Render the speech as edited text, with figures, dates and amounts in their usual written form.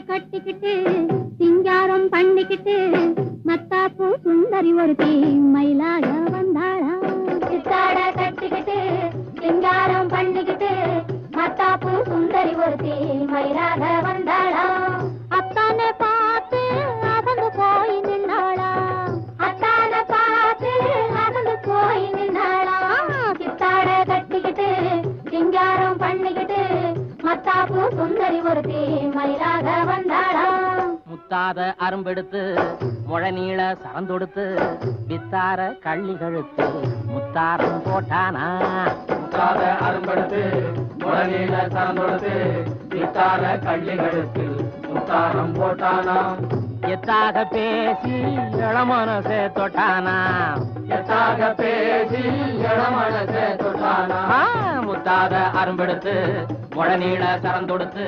கட்டிக்கிட்டு சிங்காரம் பண்ணிக்கிட்டு மத்தாப்பூ சுந்தரி ஒருத்தி மயிலாக வந்தாளா. சித்தாட கட்டிக்கிட்டு சிங்காரம் பண்ணிக்கிட்டு மத்தாப்பூ சுந்தரி ஒருத்தி மயிலாக வந்தாளா. அத்தானை பார்த்து அகந்து போய் நின்னாளா. அத்தானை பார்த்து அகந்து போய் நின்னாளா. சித்தாட கட்டிக்கிட்டு சிங்காரம் பண்ணிக்கிட்டு மத்தாப்பூ சுந்தரி ஒருத்தி மயிலாக வந்தாளா. முத்தாத அரும்பெடுத்து முழநீள சரந்தொடுத்து வித்தார கள்ளி கழுத்து முத்தாரம் போட்டானா. முத்தாத அரும்பெடுத்து முழநீள சரந்தொடுத்து வித்தார கள்ளி கழுத்து முத்தாரம் போட்டானா. எத்தாக பேசி இளமனசே தொட்டானா. எத்தாக பேசி இளமனசே தொட்டானா. முத்தாத அரும்பெடுத்து முழநீள சரந்தொடுத்து